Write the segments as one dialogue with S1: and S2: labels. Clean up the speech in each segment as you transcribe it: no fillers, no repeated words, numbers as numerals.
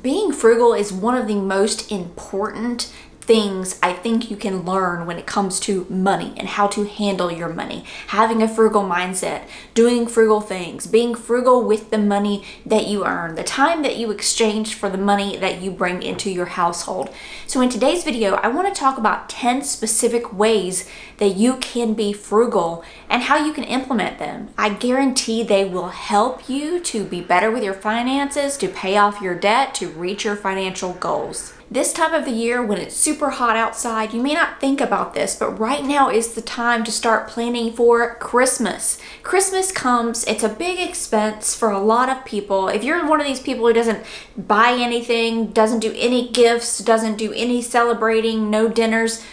S1: Being frugal is one of the most important things I think you can learn when it comes to money and how to handle your money. Having a frugal mindset, doing frugal things, being frugal with the money that you earn, the time that you exchange for the money that you bring into your household. So in today's video, I want to talk about 10 specific ways that you can be frugal and how you can implement them. I guarantee they will help you to be better with your finances, to pay off your debt, to reach your financial goals. This time of the year, when it's super hot outside, you may not think about this, but right now is the time to start planning for Christmas. Christmas comes, it's a big expense for a lot of people. If you're one of these people who doesn't buy anything, doesn't do any gifts, doesn't do any celebrating, no dinners,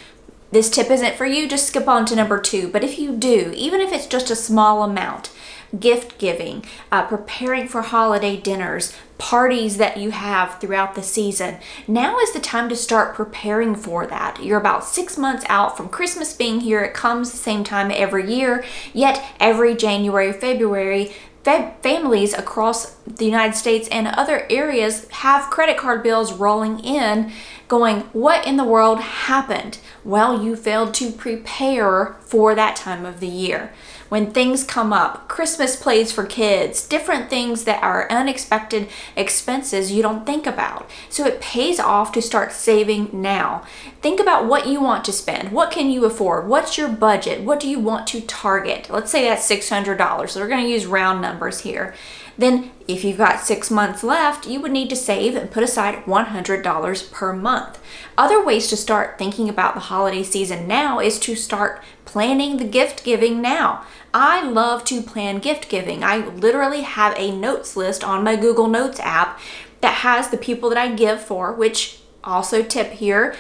S1: this tip isn't for you. Just skip on to number 2. But if you do, even if it's just a small amount, gift giving, preparing for holiday dinners, parties that you have throughout the season. Now is the time to start preparing for that. You're about 6 months out from Christmas being here. It comes the same time every year, yet every January, February, families across the United States and other areas have credit card bills rolling in going, what in the world happened? Well, you failed to prepare for that time of the year. When things come up, Christmas plays for kids, different things that are unexpected expenses you don't think about. So it pays off to start saving now. Think about what you want to spend. What can you afford? What's your budget? What do you want to target? Let's say that's $600. So we're going to use round numbers here. Then if you've got 6 months left, you would need to save and put aside $100 per month. Other ways to start thinking about the holiday season now is to start planning the gift giving now. I love to plan gift giving. I literally have a notes list on my Google Notes app that has the people that I give for, which also tip here,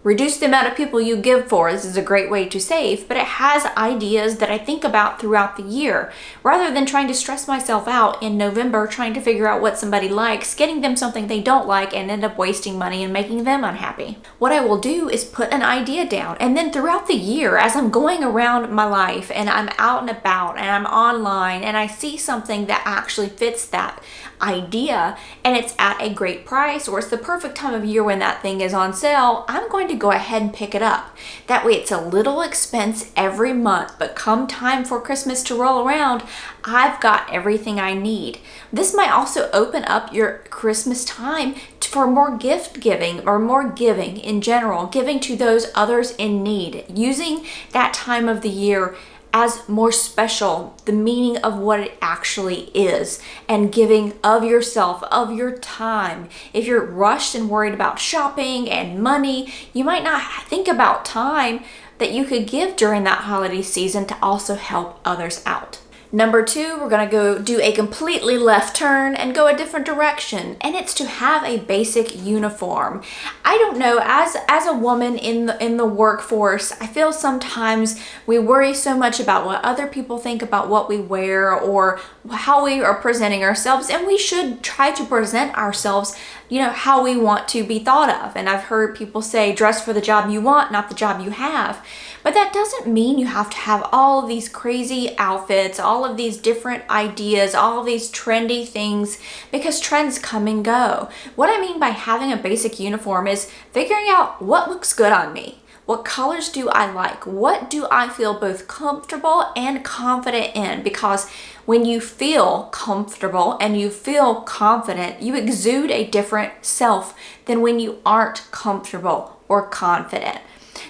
S1: reduce the amount of people you give for. This is a great way to save, but it has ideas that I think about throughout the year. Rather than trying to stress myself out in November trying to figure out what somebody likes, getting them something they don't like and end up wasting money and making them unhappy. What I will do is put an idea down, and then throughout the year, as I'm going around my life and I'm out and about and I'm online and I see something that actually fits that idea and it's at a great price, or it's the perfect time of year when that thing is on sale, I'm going to go ahead and pick it up. That way it's a little expense every month, but come time for Christmas to roll around, I've got everything I need. This might also open up your Christmas time for more gift giving or more giving in general, giving to those others in need, using that time of the year as more special, the meaning of what it actually is, and giving of yourself, of your time. If you're rushed and worried about shopping and money, you might not think about time that you could give during that holiday season to also help others out. Number 2, we're going to go do a completely left turn and go a different direction, and it's to have a basic uniform. I don't know, as a woman in the workforce, I feel sometimes we worry so much about what other people think about what we wear or how we are presenting ourselves, and we should try to present ourselves, how we want to be thought of. And I've heard people say, dress for the job you want, not the job you have. But that doesn't mean you have to have all of these crazy outfits, all of these different ideas, all of these trendy things, because trends come and go. What I mean by having a basic uniform is figuring out what looks good on me. What colors do I like? What do I feel both comfortable and confident in? Because when you feel comfortable and you feel confident, you exude a different self than when you aren't comfortable or confident.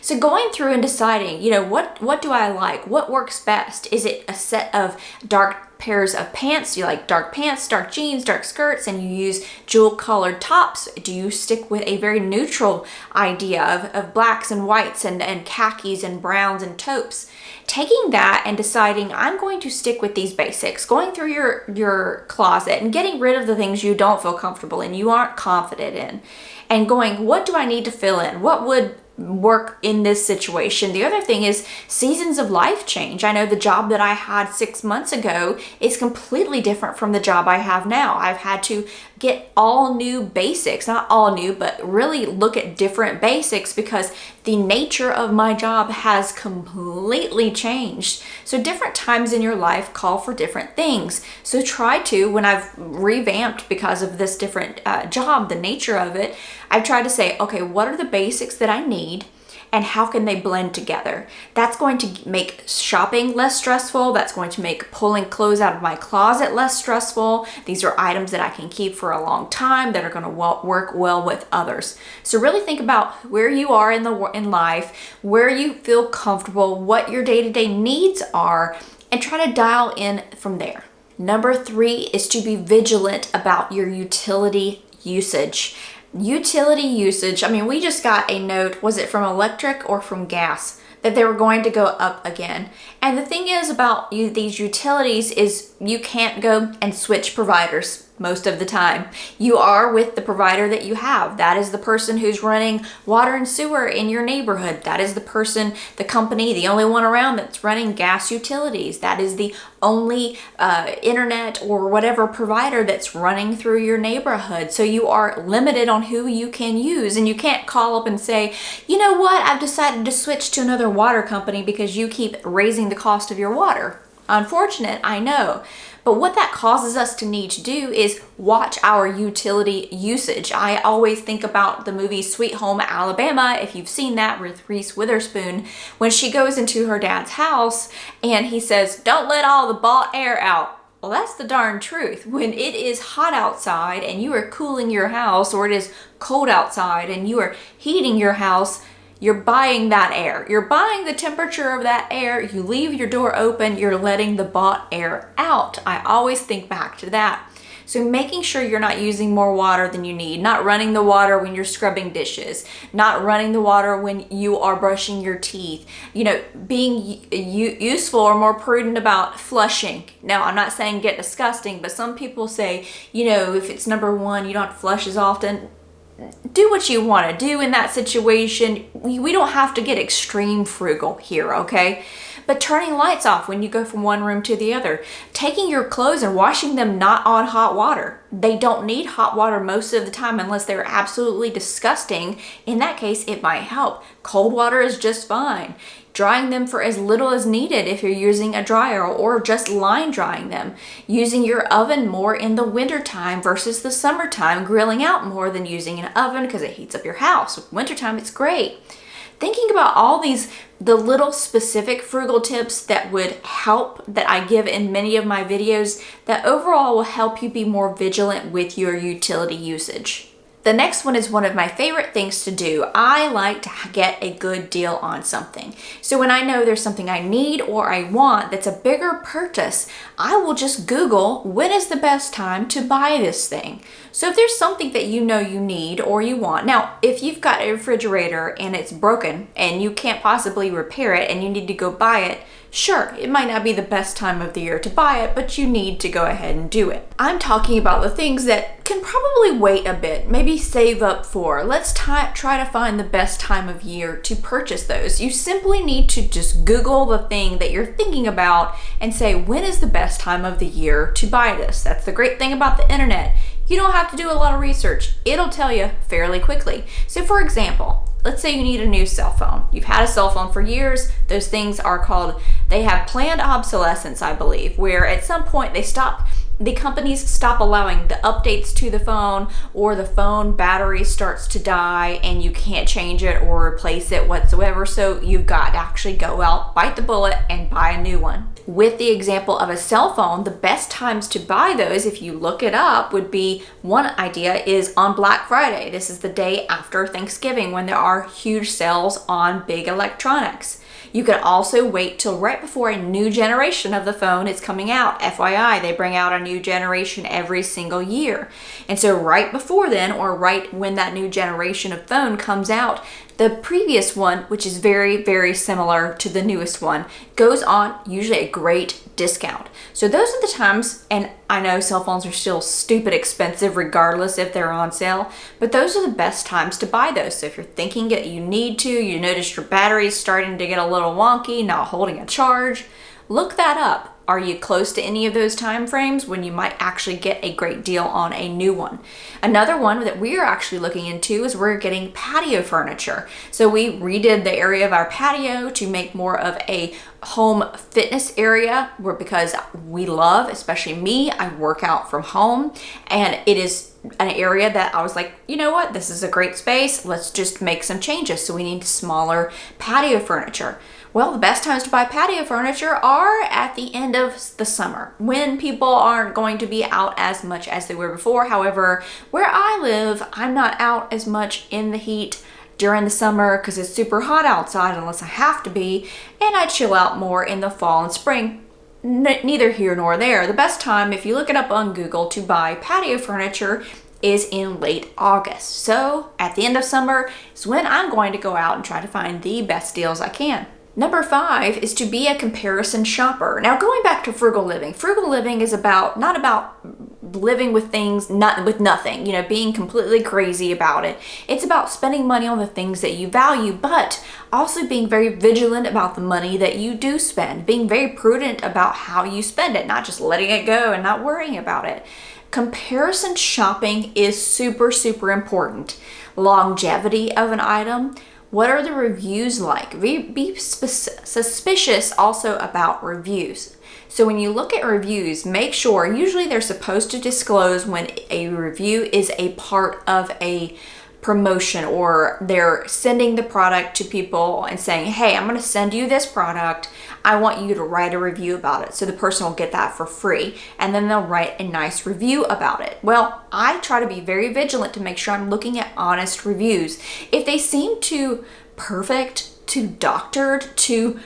S1: So going through and deciding, what do I like? What works best? Is it a set of dark pairs of pants? Do you like dark pants, dark jeans, dark skirts, and you use jewel colored tops? Do you stick with a very neutral idea of blacks and whites and khakis and browns and taupes? Taking that and deciding, I'm going to stick with these basics, going through your closet and getting rid of the things you don't feel comfortable in, you aren't confident in, and going, what do I need to fill in? What would work in this situation? The other thing is seasons of life change. I know the job that I had 6 months ago is completely different from the job I have now. I've had to get all new basics, not all new, but really look at different basics because the nature of my job has completely changed. So different times in your life call for different things. So try to, when I've revamped because of this different job, the nature of it, I've tried to say, okay, what are the basics that I need? And how can they blend together? That's going to make shopping less stressful. That's going to make pulling clothes out of my closet less stressful. These are items that I can keep for a long time that are going to work well with others. So really think about where you are in life, where you feel comfortable, what your day-to-day needs are, and try to dial in from there. Number 3 is to be vigilant about your utility usage. Utility usage, I mean, we just got a note, was it from electric or from gas, that they were going to go up again. And the thing is about these utilities is you can't go and switch providers most of the time. You are with the provider that you have. That is the person who's running water and sewer in your neighborhood. That is the person, the company, the only one around that's running gas utilities. That is the only internet or whatever provider that's running through your neighborhood. So you are limited on who you can use, and you can't call up and say, you know what, I've decided to switch to another water company because you keep raising the cost of your water. Unfortunate, I know. But what that causes us to need to do is watch our utility usage. I always think about the movie Sweet Home Alabama, if you've seen that, with Reese Witherspoon, when she goes into her dad's house and he says, don't let all the bought air out. Well, that's the darn truth. When it is hot outside and you are cooling your house, or it is cold outside and you are heating your house, you're buying that air. You're buying the temperature of that air. You leave your door open, you're letting the bought air out. I always think back to that. So making sure you're not using more water than you need, not running the water when you're scrubbing dishes, not running the water when you are brushing your teeth, being useful or more prudent about flushing. Now, I'm not saying get disgusting, but some people say, if it's number 1, you don't have to flush as often. Do what you want to do in that situation. We don't have to get extreme frugal here, okay? But turning lights off when you go from one room to the other, taking your clothes and washing them not on hot water. They don't need hot water most of the time unless they're absolutely disgusting. In that case, it might help. Cold water is just fine. Drying them for as little as needed if you're using a dryer, or just line drying them. Using your oven more in the wintertime versus the summertime. Grilling out more than using an oven because it heats up your house. With wintertime, it's great. Thinking about all the little specific frugal tips that would help, that I give in many of my videos, that overall will help you be more vigilant with your utility usage. The next one is one of my favorite things to do. I like to get a good deal on something. So when I know there's something I need or I want that's a bigger purchase, I will just Google when is the best time to buy this thing. So if there's something that you know you need or you want, now if you've got a refrigerator and it's broken and you can't possibly repair it and you need to go buy it, sure, it might not be the best time of the year to buy it, but you need to go ahead and do it. I'm talking about the things that can probably wait a bit, maybe save up for. Let's try to find the best time of year to purchase those. You simply need to just Google the thing that you're thinking about and say, when is the best time of the year to buy this? That's the great thing about the internet. You don't have to do a lot of research. It'll tell you fairly quickly. So for example, let's say you need a new cell phone. You've had a cell phone for years. Those things are called, they have planned obsolescence, I believe, where at some point the companies stop allowing the updates to the phone, or the phone battery starts to die and you can't change it or replace it whatsoever. So you've got to actually go out, bite the bullet, and buy a new one. With the example of a cell phone, the best times to buy those, if you look it up, would be, one idea is on Black Friday. This is the day after Thanksgiving when there are huge sales on big electronics. You can also wait till right before a new generation of the phone is coming out. FYI, they bring out a new generation every single year. And so right before then, or right when that new generation of phone comes out, the previous one, which is very, very similar to the newest one, goes on usually a great discount. So those are the times, and I know cell phones are still stupid expensive regardless if they're on sale, but those are the best times to buy those. So if you're thinking that you need to, you notice your battery's starting to get a little wonky, not holding a charge, look that up. Are you close to any of those time frames when you might actually get a great deal on a new one? Another one that we are actually looking into is we're getting patio furniture. So we redid the area of our patio to make more of a home fitness area, because we love, especially me, I work out from home, and it is an area that I was like, you know what, this is a great space, let's just make some changes. So we need smaller patio furniture. Well, the best times to buy patio furniture are at the end of the summer, when people aren't going to be out as much as they were before. However, where I live, I'm not out as much in the heat during the summer because it's super hot outside unless I have to be, and I chill out more in the fall and spring. Neither here nor there. The best time, if you look it up on Google, to buy patio furniture is in late August. So at the end of summer is when I'm going to go out and try to find the best deals I can. Number 5 is to be a comparison shopper. Now, going back to frugal living is not about living with things, with nothing, being completely crazy about it. It's about spending money on the things that you value, but also being very vigilant about the money that you do spend, being very prudent about how you spend it, not just letting it go and not worrying about it. Comparison shopping is super, super important. Longevity of an item. What are the reviews like? Be suspicious also about reviews. So when you look at reviews, make sure, usually they're supposed to disclose when a review is a part of a promotion, or they're sending the product to people and saying, hey, I'm going to send you this product. I want you to write a review about it. So the person will get that for free, and then they'll write a nice review about it. Well, I try to be very vigilant to make sure I'm looking at honest reviews. If they seem too perfect, too doctored, too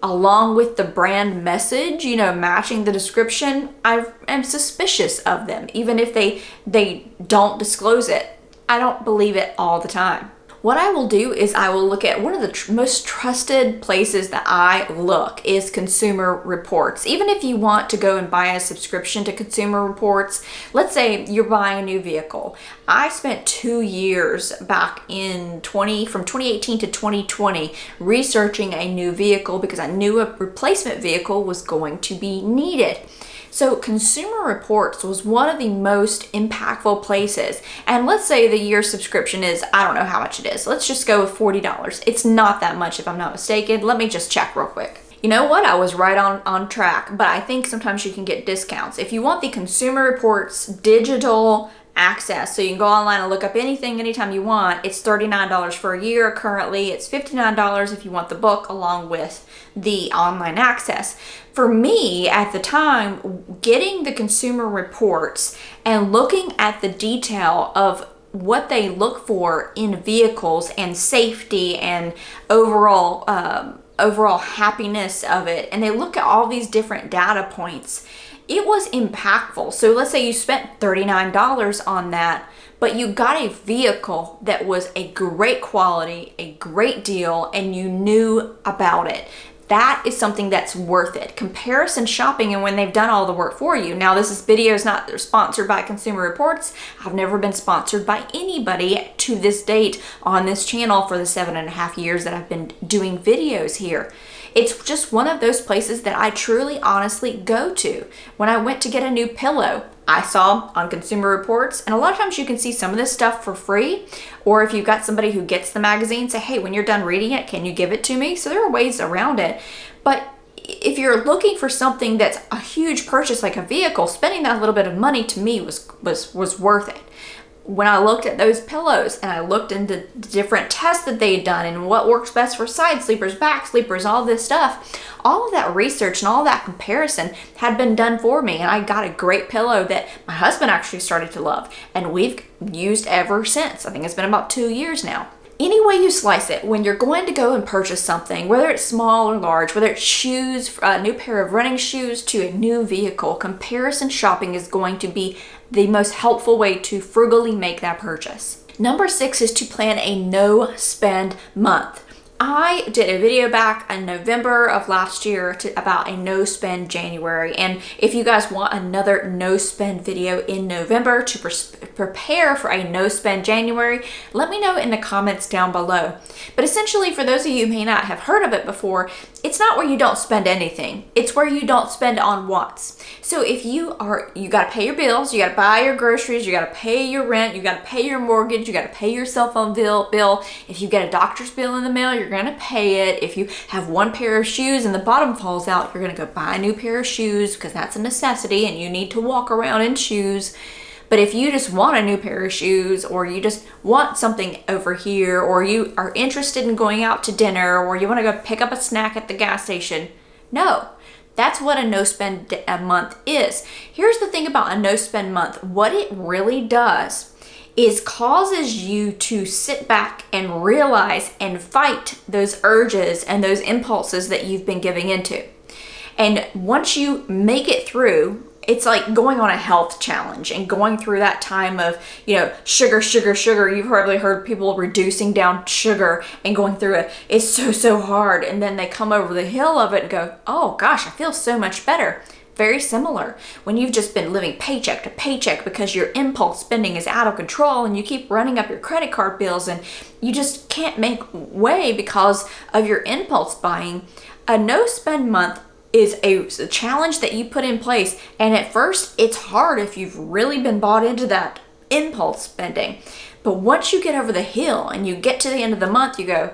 S1: along with the brand message, matching the description, I am suspicious of them. Even if they don't disclose it, I don't believe it all the time. What I will do is I will look at one of the most trusted places that I look is Consumer Reports. Even if you want to go and buy a subscription to Consumer Reports, let's say you're buying a new vehicle. I spent 2 years back from 2018 to 2020 researching a new vehicle because I knew a replacement vehicle was going to be needed. So Consumer Reports was one of the most impactful places. And let's say the year subscription is, I don't know how much it is. Let's just go with $40. It's not that much if I'm not mistaken. Let me just check real quick. You know what? I was right on track, but I think sometimes you can get discounts. If you want the Consumer Reports digital access, so you can go online and look up anything anytime you want, it's $39 for a year. Currently, it's $59 if you want the book along with the online access. For me, at the time, getting the Consumer Reports and looking at the detail of what they look for in vehicles and safety and overall happiness of it, and they look at all these different data points, it was impactful. So let's say you spent $39 on that, but you got a vehicle that was a great quality, a great deal, and you knew about it. That is something that's worth it. Comparison shopping, and when they've done all the work for you. Now, this video is not sponsored by Consumer Reports. I've never been sponsored by anybody to this date on this channel for the 7.5 years that I've been doing videos here. It's just one of those places that I truly, honestly go to. When I went to get a new pillow, I saw on Consumer Reports, and a lot of times you can see some of this stuff for free, or if you've got somebody who gets the magazine, say, hey, when you're done reading it, can you give it to me? So there are ways around it. But if you're looking for something that's a huge purchase like a vehicle, spending that little bit of money to me was worth it. When I looked at those pillows and I looked into the different tests that they had done and what works best for side sleepers, back sleepers, all this stuff, all of that research and all that comparison had been done for me, and I got a great pillow that my husband actually started to love, and we've used ever since. I think it's been about 2 years now. Any way you slice it, when you're going to go and purchase something, whether it's small or large, whether it's shoes, a new pair of running shoes to a new vehicle, comparison shopping is going to be the most helpful way to frugally make that purchase. Number 6 is to plan a no spend month. I did a video back in November of last year about a no spend January. And if you guys want another no spend video in November to prepare for a no spend January, let me know in the comments down below. But essentially, for those of you who may not have heard of it before, it's not where you don't spend anything. It's where you don't spend on wants. So if you got to pay your bills, you got to buy your groceries, you got to pay your rent, you got to pay your mortgage, you got to pay your cell phone bill. If you get a doctor's bill in the mail, you're going to pay it. If you have one pair of shoes and the bottom falls out, you're going to go buy a new pair of shoes because that's a necessity and you need to walk around in shoes. But if you just want a new pair of shoes, or you just want something over here, or you are interested in going out to dinner, or you want to go pick up a snack at the gas station, no. That's what a no spend a month is. Here's the thing about a no spend month. What it really does is causes you to sit back and realize and fight those urges and those impulses that you've been giving into. And once you make it through, it's like going on a health challenge and going through that time of, sugar. You've probably heard people reducing down sugar and going through it. It's so hard. And then they come over the hill of it and go, oh gosh, I feel so much better. Very similar when you've just been living paycheck to paycheck because your impulse spending is out of control and you keep running up your credit card bills and you just can't make way because of your impulse buying. A no spend month is a challenge that you put in place, and at first it's hard if you've really been bought into that impulse spending. But once you get over the hill and you get to the end of the month, you go,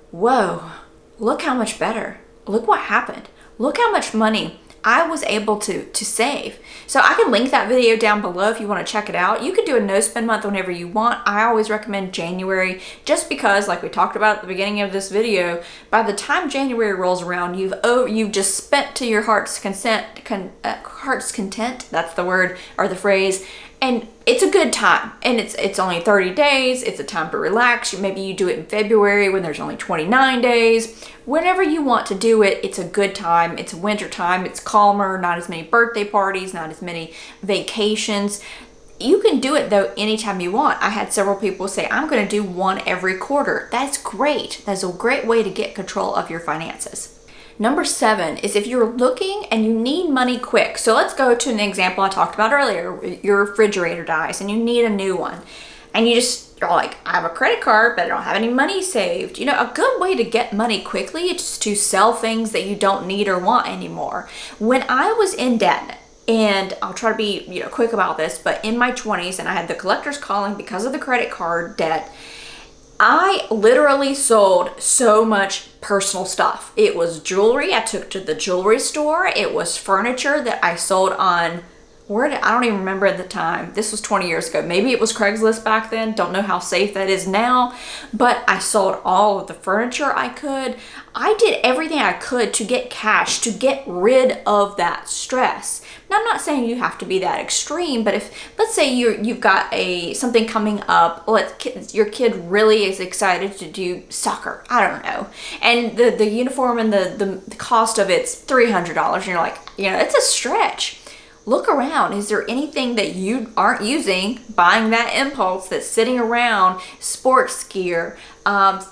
S1: whoa, look how much better. Look what happened. Look how much money I was able to save. So I can link that video down below if you want to check it out. You could do a no spend month whenever you want. I always recommend January just because, like we talked about at the beginning of this video, by the time January rolls around, you've just spent to your heart's content, that's the word or the phrase, and it's a good time. And it's only 30 days. It's a time to relax. Maybe you do it in February when there's only 29 days. Whenever you want to do it, it's a good time. It's winter time. It's calmer, not as many birthday parties, not as many vacations. You can do it though anytime you want. I had several people say, I'm going to do one every quarter. That's great. That's a great way to get control of your finances. Number 7 is if you're looking and you need money quick. So let's go to an example I talked about earlier. Your refrigerator dies and you need a new one. And you're like, I have a credit card, but I don't have any money saved. A good way to get money quickly is to sell things that you don't need or want anymore. When I was in debt, and I'll try to be quick about this, but in my 20s, and I had the collector's calling because of the credit card debt, I literally sold so much personal stuff. It was jewelry I took to the jewelry store. It was furniture that I sold on, I don't even remember at the time. This was 20 years ago. Maybe it was Craigslist back then. Don't know how safe that is now. But I sold all of the furniture I could. I did everything I could to get cash, to get rid of that stress. Now, I'm not saying you have to be that extreme, but if, let's say you've got something coming up, your kid really is excited to do soccer, I don't know, and the uniform and the cost of it's $300, and you're like, it's a stretch. Look around. Is there anything that you aren't using, buying that impulse that's sitting around, sports gear,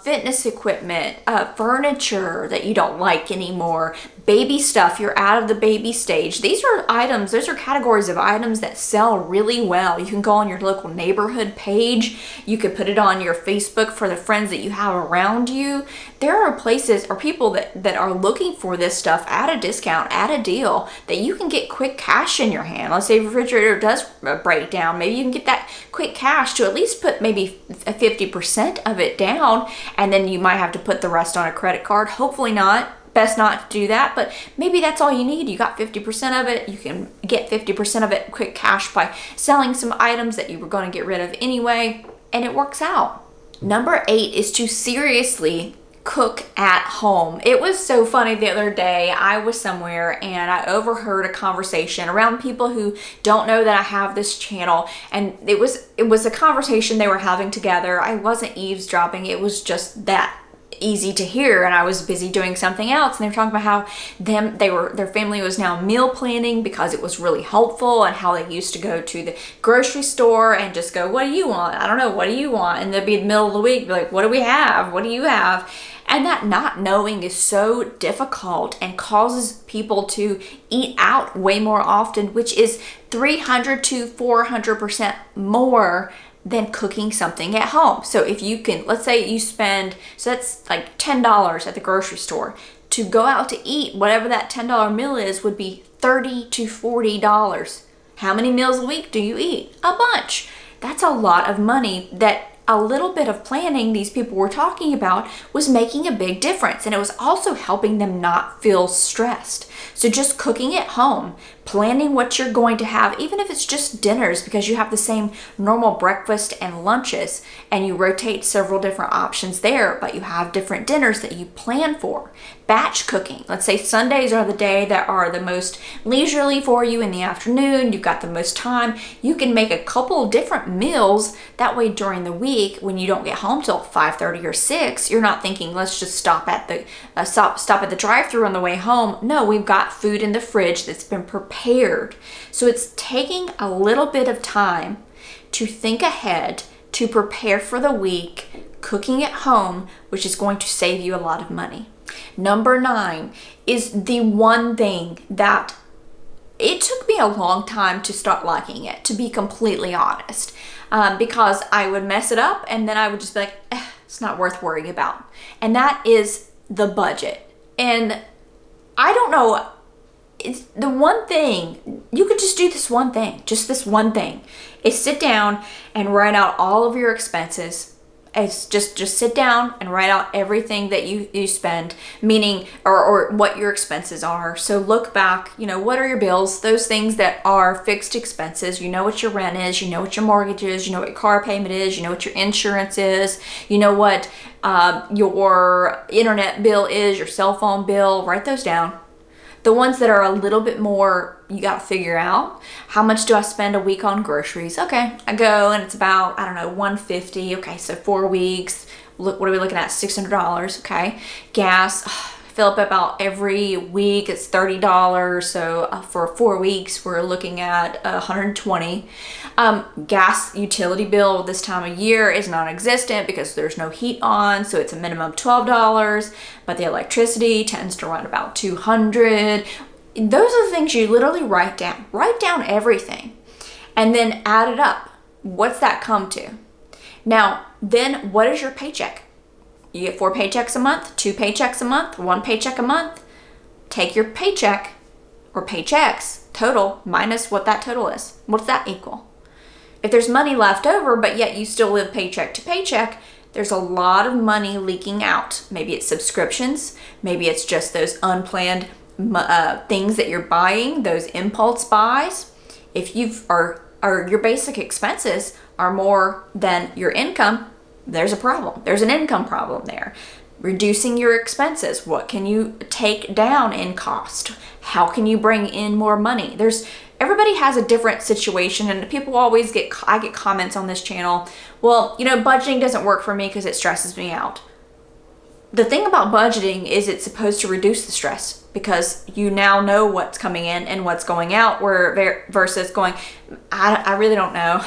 S1: fitness equipment, furniture that you don't like anymore, baby stuff, you're out of the baby stage. Those are categories of items that sell really well. You can go on your local neighborhood page. You could put it on your Facebook for the friends that you have around you. There are places or people that are looking for this stuff at a discount, at a deal, that you can get quick cash in your hand. Let's say the refrigerator does break down. Maybe you can get that quick cash to at least put maybe 50% of it down, and then you might have to put the rest on a credit card. Hopefully not. Best not to do that, but maybe that's all you need. You got 50% of it. You can get 50% of it quick cash by selling some items that you were going to get rid of anyway, and it works out. Number 8 is to seriously cook at home. It was so funny the other day. I was somewhere and I overheard a conversation around people who don't know that I have this channel, and it was a conversation they were having together. I wasn't eavesdropping. It was just that easy to hear, and I was busy doing something else, and they were talking about how their family was now meal planning because it was really helpful, and how they used to go to the grocery store and just go, what do you want? I don't know, what do you want? And they'd be in the middle of the week, be like, what do we have? What do you have? And that not knowing is so difficult and causes people to eat out way more often, which is 300 to 400% more than cooking something at home. So if you can, let's say you spend, so that's like $10 at the grocery store. To go out to eat, whatever that $10 meal is, would be $30 to $40. How many meals a week do you eat? A bunch. That's a lot of money that a little bit of planning these people were talking about was making a big difference. And it was also helping them not feel stressed. So just cooking at home, planning what you're going to have, even if it's just dinners, because you have the same normal breakfast and lunches and you rotate several different options there, but you have different dinners that you plan for. Batch cooking. Let's say Sundays are the day that are the most leisurely for you in the afternoon. You've got the most time. You can make a couple of different meals. That way during the week, when you don't get home till 5:30 or 6, you're not thinking, let's just stop at the drive-thru on the way home. No, we've got food in the fridge that's been prepared. So it's taking a little bit of time to think ahead, to prepare for the week, cooking at home, which is going to save you a lot of money. Number 9 is the one thing that it took me a long time to start liking it, to be completely honest, because I would mess it up and then I would just be like, it's not worth worrying about. And that is the budget. And I don't know, it's the one thing, you could just do this one thing, just this one thing, is sit down and write out all of your expenses. It's just sit down and write out everything that you spend, meaning, or what your expenses are. So look back, what are your bills? Those things that are fixed expenses. You know what your rent is, you know what your mortgage is, you know what your car payment is, you know what your insurance is, you know what your internet bill is, your cell phone bill. Write those down. The ones that are a little bit more, you got to figure out, how much do I spend a week on groceries? Okay, I go and it's about, $150. Okay, so 4 weeks. Look, what are we looking at? $600. Okay. Gas, fill up about every week. It's $30. So for 4 weeks, we're looking at $120. Gas utility bill this time of year is non-existent because there's no heat on, so it's a minimum $12. But the electricity tends to run about $200. Those are the things you literally write down. Write down everything and then add it up. What's that come to? Now, then what is your paycheck? You get 4 paychecks a month, 2 paychecks a month, 1 paycheck a month. Take your paycheck or paychecks total minus what that total is. What's that equal? If there's money left over, but yet you still live paycheck to paycheck, there's a lot of money leaking out. Maybe it's subscriptions. Maybe it's just those unplanned things that you're buying, those impulse buys. If your basic expenses are more than your income, there's a problem. There's an income problem there. Reducing your expenses. What can you take down in cost? How can you bring in more money? Everybody has a different situation, and people always I get comments on this channel. Well, budgeting doesn't work for me because it stresses me out. The thing about budgeting is it's supposed to reduce the stress because you now know what's coming in and what's going out, versus going, I really don't know.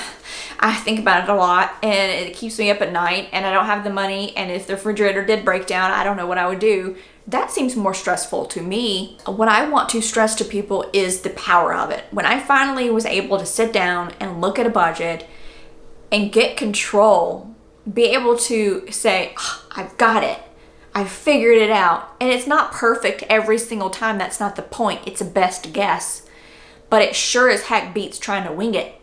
S1: I think about it a lot and it keeps me up at night and I don't have the money, and if the refrigerator did break down, I don't know what I would do. That seems more stressful to me. What I want to stress to people is the power of it. When I finally was able to sit down and look at a budget and get control, be able to say, I've got it. I figured it out. And it's not perfect every single time. That's not the point. It's a best guess. But it sure as heck beats trying to wing it.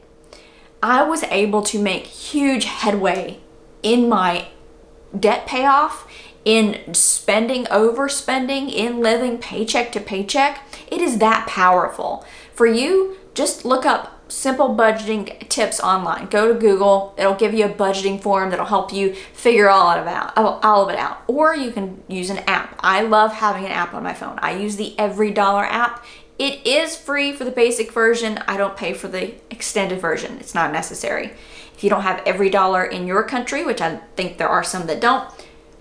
S1: I was able to make huge headway in my debt payoff, in overspending, in living paycheck to paycheck. It is that powerful. For you, just look up simple budgeting tips online. Go to Google. It'll give you a budgeting form that'll help you figure all of it out. Or you can use an app. I love having an app on my phone. I use the Every Dollar app. It is free for the basic version. I don't pay for the extended version. It's not necessary. If you don't have Every Dollar in your country, which I think there are some that don't,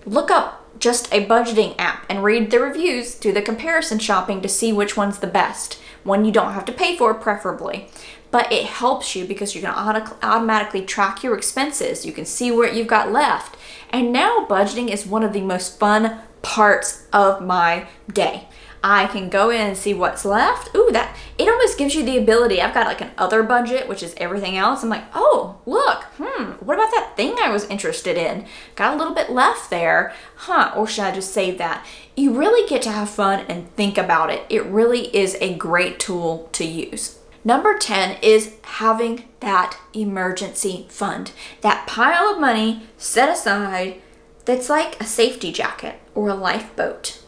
S1: look up just a budgeting app and read the reviews, do the comparison shopping to see which one's the best. One you don't have to pay for, preferably. But it helps you because you can automatically track your expenses. You can see what you've got left. And now budgeting is one of the most fun parts of my day. I can go in and see what's left. Ooh, it almost gives you the ability. I've got like an other budget, which is everything else. I'm like, oh, look, what about that thing I was interested in? Got a little bit left there, or should I just save that? You really get to have fun and think about it. It really is a great tool to use. Number 10 is having that emergency fund, that pile of money set aside that's like a safety jacket or a lifeboat.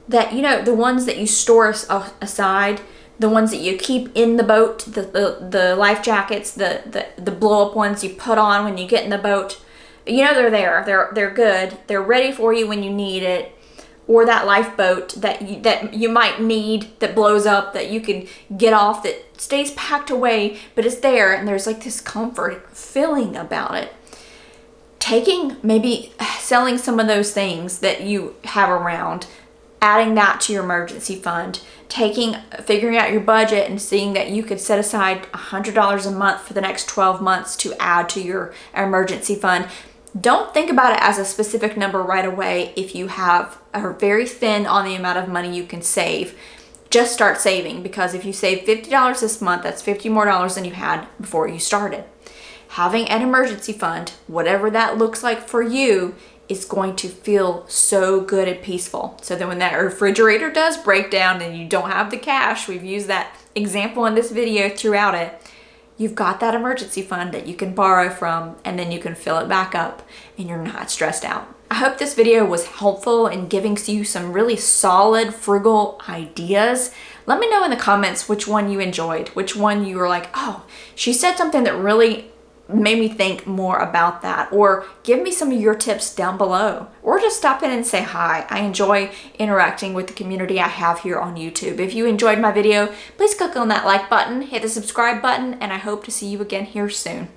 S1: That, the ones that you store aside, the ones that you keep in the boat, the life jackets, the blow up ones you put on when you get in the boat, they're there, they're good, they're ready for you when you need it. Or that lifeboat that you might need that blows up, that you can get off, that stays packed away, but it's there, and there's like this comfort feeling about it. Maybe selling some of those things that you have around, adding that to your emergency fund, figuring out your budget and seeing that you could set aside $100 a month for the next 12 months to add to your emergency fund. Don't think about it as a specific number right away if you are very thin on the amount of money you can save. Just start saving, because if you save $50 this month, that's $50 more than you had before you started. Having an emergency fund, whatever that looks like for you, is going to feel so good and peaceful. So then when that refrigerator does break down and you don't have the cash, we've used that example in this video throughout it, you've got that emergency fund that you can borrow from, and then you can fill it back up and you're not stressed out. I hope this video was helpful in giving you some really solid frugal ideas. Let me know in the comments which one you enjoyed, which one you were like, oh, she said something that really made me think more about that, or give me some of your tips down below, or just stop in and say hi. I enjoy interacting with the community I have here on YouTube. If you enjoyed my video, please click on that like button, hit the subscribe button, and I hope to see you again here soon.